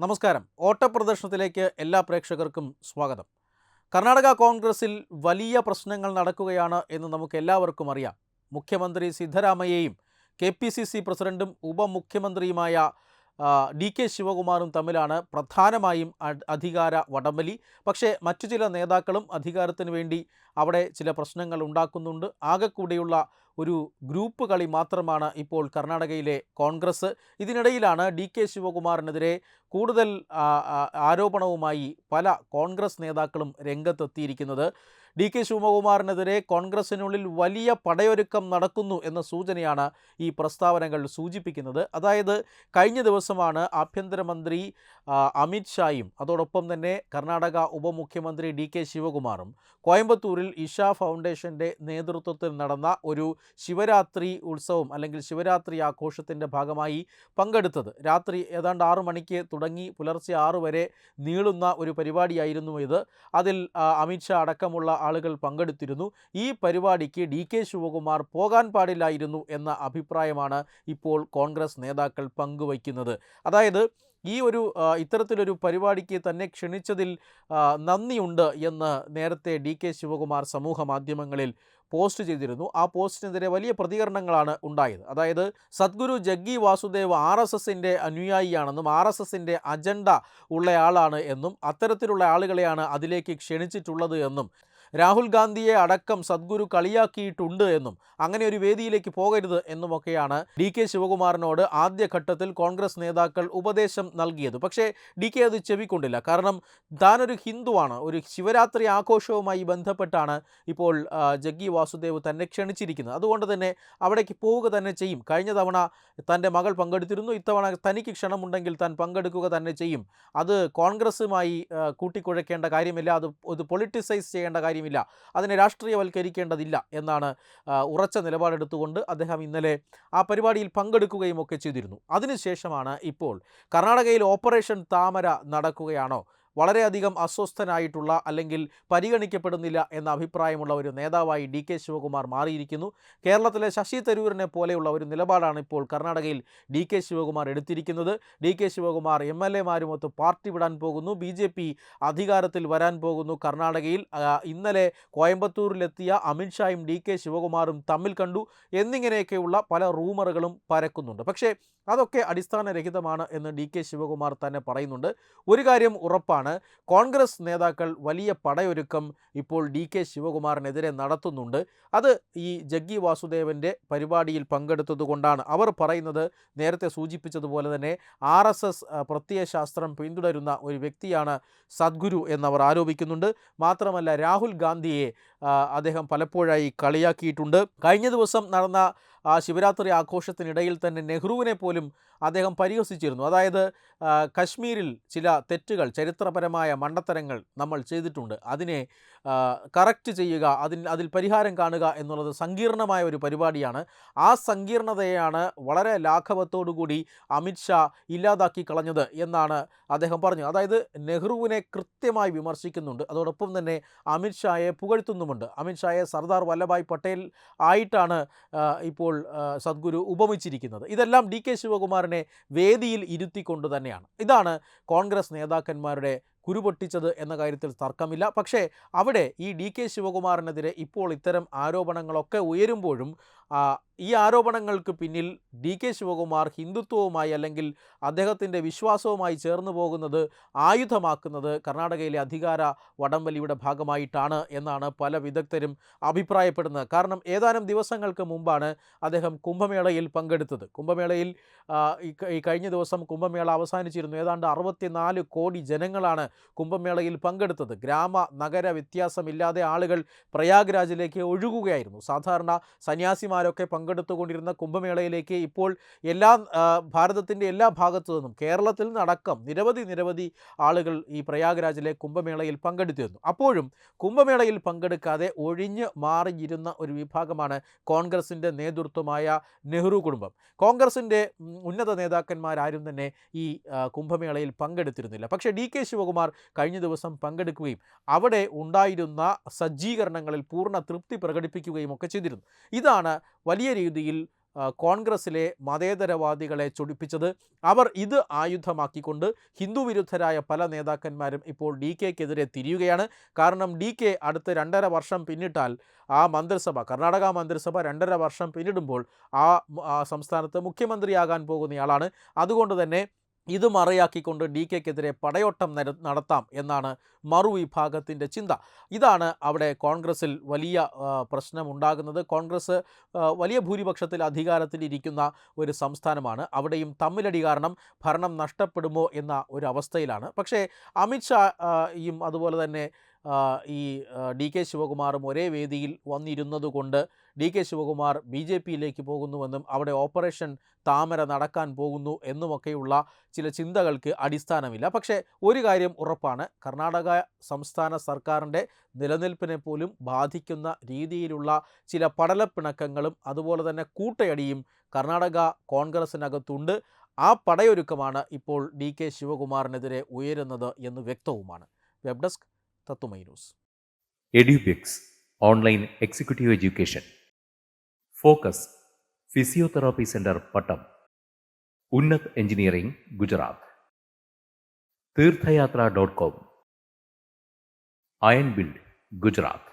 നമസ്കാരം. ഓട്ടപ്രദർശനത്തിലേക്ക് എല്ലാ പ്രേക്ഷകർക്കും സ്വാഗതം. കർണാടക കോൺഗ്രസിൽ വലിയ പ്രശ്നങ്ങൾ നടക്കുകയാണ് എന്ന് നമുക്ക് എല്ലാവർക്കും അറിയാം. മുഖ്യമന്ത്രി സിദ്ധരാമയ്യയും KPCC പ്രസിഡന്റും ഉപമുഖ്യമന്ത്രിയുമായ DK ശിവകുമാറും തമ്മിലാണ് പ്രധാനമായും അധികാര വടംവലി. പക്ഷേ മറ്റു ചില നേതാക്കളും അധികാരത്തിന് വേണ്ടി അവിടെ ചില പ്രശ്നങ്ങൾ ഉണ്ടാക്കുന്നുണ്ട്. ആകെക്കൂടിയുള്ള ഒരു ഗ്രൂപ്പ് കളി മാത്രമാണ് ഇപ്പോൾ കർണാടകയിലെ കോൺഗ്രസ്. ഇതിനിടയിലാണ് DK ശിവകുമാറിനെതിരെ കൂടുതൽ ആരോപണവുമായി പല കോൺഗ്രസ് നേതാക്കളും രംഗത്തെത്തിയിരിക്കുന്നത്. DK ശിവകുമാറിനെതിരെ കോൺഗ്രസിനുള്ളിൽ വലിയ പടയൊരുക്കം നടക്കുന്നു എന്ന സൂചനയാണ് ഈ പ്രസ്താവനകൾ സൂചിപ്പിക്കുന്നത്. അതായത് കഴിഞ്ഞ ദിവസമാണ് ആഭ്യന്തരമന്ത്രി അമിത് ഷായും അതോടൊപ്പം തന്നെ കർണാടക ഉപമുഖ്യമന്ത്രി DK ശിവകുമാറും കോയമ്പത്തൂരിൽ ഇഷ ഫൗണ്ടേഷൻ്റെ നേതൃത്വത്തിൽ നടന്ന ഒരു ശിവരാത്രി ഉത്സവം അല്ലെങ്കിൽ ശിവരാത്രി ആഘോഷത്തിൻ്റെ ഭാഗമായി പങ്കെടുത്തത്. രാത്രി ഏതാണ്ട് 6 മണിക്ക് തുടങ്ങി പുലർച്ചെ 6 വരെ നീളുന്ന ഒരു പരിപാടിയായിരുന്നു ഇത്. അതിൽ അമിത് ഷാ അടക്കമുള്ള ആളുകൾ പങ്കെടുത്തിരുന്നു. ഈ പരിപാടിക്ക് DK ശിവകുമാർ പോകാൻ പാടില്ലായിരുന്നു എന്ന അഭിപ്രായമാണ് ഇപ്പോൾ കോൺഗ്രസ് നേതാക്കൾ പങ്കുവയ്ക്കുന്നത്. അതായത് ഇത്തരത്തിലൊരു പരിപാടിക്ക് തന്നെ ക്ഷണിച്ചതിൽ നന്ദിയുണ്ട് എന്ന് നേരത്തെ DK ശിവകുമാർ സമൂഹ മാധ്യമങ്ങളിൽ പോസ്റ്റ് ചെയ്തിരുന്നു. ആ പോസ്റ്റിനെതിരെ വലിയ പ്രതികരണങ്ങളാണ് ഉണ്ടായത്. അതായത് സദ്ഗുരു ജഗ്ഗി വാസുദേവ് RSSൻ്റെ അനുയായിയാണെന്നും RSSൻ്റെ അജണ്ട ഉള്ളയാളാണ് എന്നും അത്തരത്തിലുള്ള ആളുകളെയാണ് അതിലേക്ക് ക്ഷണിച്ചിട്ടുള്ളത് എന്നും രാഹുൽ ഗാന്ധിയെ അടക്കം സദ്ഗുരു കളിയാക്കിയിട്ടുണ്ട് എന്നും അങ്ങനെ ഒരു വേദിയിലേക്ക് പോകരുത് എന്നുമൊക്കെയാണ് DK ശിവകുമാറിനോട് ആദ്യഘട്ടത്തിൽ കോൺഗ്രസ് നേതാക്കൾ ഉപദേശം നൽകിയത്. പക്ഷേ DK അത് ചെവിക്കൊണ്ടില്ല. കാരണം താനൊരു ഹിന്ദുവാണ്. ഒരു ശിവരാത്രി ആഘോഷവുമായി ബന്ധപ്പെട്ടാണ് ഇപ്പോൾ ജഗ്ഗി വാസുദേവ് തന്നെ ക്ഷണിച്ചിരിക്കുന്നത്. അതുകൊണ്ട് തന്നെ അവിടേക്ക് പോവുക തന്നെ ചെയ്യും. കഴിഞ്ഞ തവണ തൻ്റെ മകൾ പങ്കെടുത്തിരുന്നു. ഇത്തവണ തനിക്ക് ക്ഷണമുണ്ടെങ്കിൽ താൻ പങ്കെടുക്കുക തന്നെ ചെയ്യും. അത് കോൺഗ്രസുമായി കൂട്ടിക്കുഴയ്ക്കേണ്ട കാര്യമില്ല. അത് പൊളിറ്റിസൈസ് ചെയ്യേണ്ട കാര്യമില്ല. അതിനെ രാഷ്ട്രീയവൽക്കരിക്കേണ്ടതില്ല എന്നാണ് ഉറച്ച നിലപാടെടുത്തുകൊണ്ട് അദ്ദേഹം ഇന്നലെ ആ പരിപാടിയിൽ പങ്കെടുക്കുകയും ഒക്കെ ചെയ്തിരുന്നു. അതിനുശേഷമാണ് ഇപ്പോൾ കർണാടകയിൽ ഓപ്പറേഷൻ താമര നടക്കുകയാണോ, വളരെയധികം അസ്വസ്ഥനായിട്ടുള്ള അല്ലെങ്കിൽ പരിഗണിക്കപ്പെടുന്നില്ല എന്ന അഭിപ്രായമുള്ള ഒരു നേതാവായി DK ശിവകുമാർ മാറിയിരിക്കുന്നു. കേരളത്തിലെ ശശി തരൂരിനെ പോലെയുള്ള ഒരു നിലപാടാണ് ഇപ്പോൾ കർണാടകയിൽ DK ശിവകുമാർ എടുത്തിരിക്കുന്നത്. DK ശിവകുമാർ MLA മാരുമൊത്ത് പാർട്ടി വിടാൻ പോകുന്നു. BJP അധികാരത്തിൽ വരാൻ പോകുന്നു കർണാടകയിൽ. ഇന്നലെ കോയമ്പത്തൂരിലെത്തിയ അമിത് ഷായും DK ശിവകുമാറും തമ്മിൽ കണ്ടു എന്നിങ്ങനെയൊക്കെയുള്ള പല റൂമറുകളും പരക്കുന്നുണ്ട്. പക്ഷേ അതൊക്കെ അടിസ്ഥാനരഹിതമാണ് എന്ന് DK ശിവകുമാർ തന്നെ പറയുന്നുണ്ട്. ഒരു കാര്യം ഉറപ്പാണ്, കോൺഗ്രസ് നേതാക്കൾ വലിയ പടയൊരുക്കം ഇപ്പോൾ DK ശിവകുമാറിനെതിരെ നടത്തുന്നുണ്ട്. അത് ഈ ജഗ്ഗി വാസുദേവൻ്റെ പരിപാടിയിൽ പങ്കെടുത്തതുകൊണ്ടാണ്. അവർ പറയുന്നത് നേരത്തെ സൂചിപ്പിച്ചതുപോലെ തന്നെ RSS പ്രത്യയശാസ്ത്രം പിന്തുടരുന്ന ഒരു വ്യക്തിയാണ് സദ്ഗുരു എന്നവർ ആരോപിക്കുന്നുണ്ട്. മാത്രമല്ല രാഹുൽ ഗാന്ധിയെ അദ്ദേഹം പലപ്പോഴായി കളിയാക്കിയിട്ടുണ്ട്. കഴിഞ്ഞ ദിവസം നടന്ന ശിവരാത്രി ആഘോഷത്തിനിടയിൽ തന്നെ നെഹ്റുവിനെ പോലും അദ്ദേഹം പരിഹസിച്ചിരുന്നു. അതായത് കശ്മീരിൽ ചില തെറ്റുകൾ, ചരിത്രപരമായ മണ്ടത്തരങ്ങൾ നമ്മൾ ചെയ്തിട്ടുണ്ട്, അതിനെ കറക്റ്റ് ചെയ്യുക, അതിൽ പരിഹാരം കാണുക എന്നുള്ളത് സങ്കീർണമായ ഒരു പരിപാടിയാണ്. ആ സങ്കീർണതയാണ് വളരെ ലാഘവത്തോടുകൂടി അമിത് ഷാ ഇല്ലാതാക്കി കളഞ്ഞത് എന്നാണ് അദ്ദേഹം പറഞ്ഞത്. അതായത് നെഹ്റുവിനെ കൃത്യമായി വിമർശിക്കുന്നുണ്ട്. അതോടൊപ്പം തന്നെ അമിത് ഷായെ പുകഴ്ത്തുന്നുമുണ്ട്. അമിത് ഷായെ സർദാർ വല്ലഭായ് പട്ടേൽ ആയിട്ടാണ് ഇപ്പോൾ സദ്ഗുരു ഉപമിച്ചിരിക്കുന്നത്. ഇതെല്ലാം DK ശിവകുമാറിനെ വേദിയിൽ ഇരുത്തിക്കൊണ്ട് തന്നെയാണ്. ഇതാണ് കോൺഗ്രസ് നേതാക്കന്മാരുടെ കുരുപൊട്ടിച്ചത് എന്ന കാര്യത്തിൽ തർക്കമില്ല. പക്ഷേ അവിടെ ഈ DK ശിവകുമാറിനെതിരെ ഇപ്പോൾ ഇത്തരം ആരോപണങ്ങളൊക്കെ ഉയരുമ്പോഴും ഈ ആരോപണങ്ങൾക്ക് പിന്നിൽ DK ശിവകുമാർ ഹിന്ദുത്വവുമായി അല്ലെങ്കിൽ അദ്ദേഹത്തിൻ്റെ വിശ്വാസവുമായി ചേർന്ന് പോകുന്നത് ആയുധമാക്കുന്നത് കർണാടകയിലെ അധികാര വടംവലിയുടെ ഭാഗമായിട്ടാണ് എന്നാണ് പല വിദഗ്ധരും അഭിപ്രായപ്പെടുന്നത്. കാരണം ഏതാനും ദിവസങ്ങൾക്ക് മുമ്പാണ് അദ്ദേഹം കുംഭമേളയിൽ പങ്കെടുത്തത്. കുംഭമേളയിൽ ഈ കഴിഞ്ഞ ദിവസം കുംഭമേള അവസാനിച്ചിരുന്നു. ഏതാണ്ട് 64 കോടി ജനങ്ങളാണ് കുംഭമേളയിൽ പങ്കെടുത്തത്. ഗ്രാമ നഗര വ്യത്യാസമില്ലാതെ ആളുകൾ പ്രയാഗ്രാജിലേക്ക് ഒഴുകുകയായിരുന്നു. സാധാരണ സന്യാസിമാരൊക്കെ പങ്കെടുത്തുകൊണ്ടിരുന്ന കുംഭമേളയിലേക്ക് ഇപ്പോൾ ഭാരതത്തിൻ്റെ എല്ലാ ഭാഗത്തു നിന്നും, കേരളത്തിൽ നിന്നടക്കം നിരവധി ആളുകൾ ഈ പ്രയാഗ്രാജിലെ കുംഭമേളയിൽ പങ്കെടുത്തിരുന്നു. അപ്പോഴും കുംഭമേളയിൽ പങ്കെടുക്കാതെ ഒഴിഞ്ഞ് മാറിയിരുന്ന ഒരു വിഭാഗമാണ് കോൺഗ്രസിൻ്റെ നേതൃത്വമായ നെഹ്റു കുടുംബം. കോൺഗ്രസിൻ്റെ ഉന്നത നേതാക്കന്മാരാരും തന്നെ ഈ കുംഭമേളയിൽ പങ്കെടുത്തിരുന്നില്ല. പക്ഷേ DK ശിവകുമാർ കഴിഞ്ഞ ദിവസം പങ്കെടുക്കുകയും അവിടെ ഉണ്ടായിരുന്ന സജ്ജീകരണങ്ങളിൽ പൂർണ്ണ തൃപ്തി പ്രകടിപ്പിക്കുകയും ഒക്കെ ചെയ്തിരുന്നു. ഇതാണ് വലിയ രീതിയിൽ കോൺഗ്രസിലെ മതേതരവാദികളെ ചൊടിപ്പിച്ചത്. അവർ ഇത് ആയുധമാക്കിക്കൊണ്ട് ഹിന്ദു വിരുദ്ധരായ പല നേതാക്കന്മാരും ഇപ്പോൾ ഡി കെക്കെതിരെ തിരിയുകയാണ്. കാരണം ഡി കെ അടുത്ത് 2.5 വർഷം പിന്നിട്ടാൽ ആ മന്ത്രിസഭ, കർണാടക മന്ത്രിസഭ 2.5 വർഷം പിന്നിടുമ്പോൾ ആ സംസ്ഥാനത്ത് മുഖ്യമന്ത്രിയാകാൻ പോകുന്നയാളാണ്. അതുകൊണ്ട് തന്നെ ഇത് മറയാക്കിക്കൊണ്ട് ഡി കെക്കെതിരെ പടയോട്ടം നടത്താം എന്നാണ് മറുവിഭാഗത്തിൻ്റെ ചിന്ത. ഇതാണ് അവിടെ കോൺഗ്രസിൽ വലിയ പ്രശ്നമുണ്ടാകുന്നത്. കോൺഗ്രസ് വലിയ ഭൂരിപക്ഷത്തിൽ അധികാരത്തിലിരിക്കുന്ന ഒരു സംസ്ഥാനമാണ്. അവിടെയും തമ്മിലടി കാരണം ഭരണം നഷ്ടപ്പെടുമോ എന്ന ഒരു അവസ്ഥയിലാണ്. പക്ഷേ അമിത്ഷായും അതുപോലെ തന്നെ ഈ ഡി കെ ശിവകുമാറും ഒരേ വേദിയിൽ വന്നിരുന്നതുകൊണ്ട് D K Shivakumar B J പിയിലേക്ക് പോകുന്നുവെന്നും അവിടെ ഓപ്പറേഷൻ താമര നടക്കാൻ പോകുന്നു എന്നുമൊക്കെയുള്ള ചില ചിന്തകൾക്ക് അടിസ്ഥാനമില്ല. പക്ഷേ ഒരു കാര്യം ഉറപ്പാണ്, കർണാടക സംസ്ഥാന സർക്കാരിൻ്റെ നിലനിൽപ്പിനെ പോലും ബാധിക്കുന്ന രീതിയിലുള്ള ചില പടലപ്പിണക്കങ്ങളും അതുപോലെ തന്നെ കൂട്ടയടിയും കർണാടക കോൺഗ്രസിനകത്തുണ്ട്. ആ പടയൊരുക്കമാണ് ഇപ്പോൾ ഡി കെ ശിവകുമാറിനെതിരെ ഉയരുന്നത് എന്ന് വ്യക്തവുമാണ്. വെബ് ഡെസ്ക് തത്തുമൈ news. Edubix online executive education. Focus physiotherapy centre Pattom. Unnat engineering Gujarat. തീർത്ഥയാത്ര.com. Iron build Gujarat.